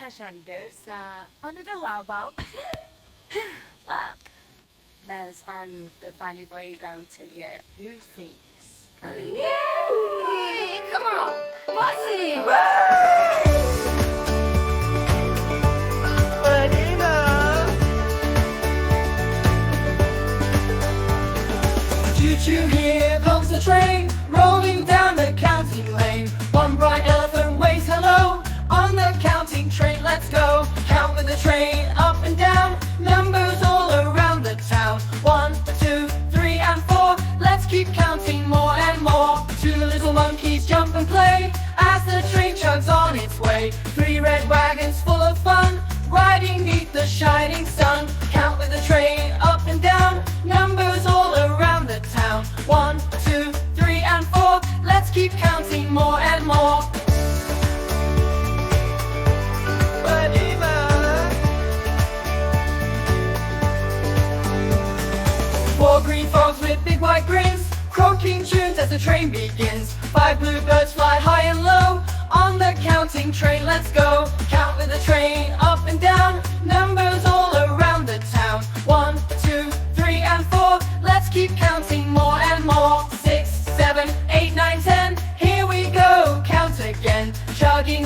session. There's under the lava. uh, that's the funny way down to get new things. Yay! Come on, Bossy! Choo-choo, here comes the train, rolling down the counting lane. One bright elephant waves hello, on the counting train, let's go. Count with the train, up and down, numbers all around the town. 1, 2, 3, and 4, let's keep counting more and more. 2 little monkeys jump and play, as the train chugs on its way. 3 red wagons full of fun, riding neath the shining sun. Count with the train, up and down, numbers all around the town. 1, 2, 3, and 4, let's keep counting more and more. Four green frogs with big white grins, croaking tunes as the train begins. 5 bluebirds fly high and low, on the counting train, let's go. Count with the train, up and down, numbers all around the town. 1, 2, 3, and 4, let's keep counting more and more. 6, 7, 8, 9, 10, here we go, count again. Chugging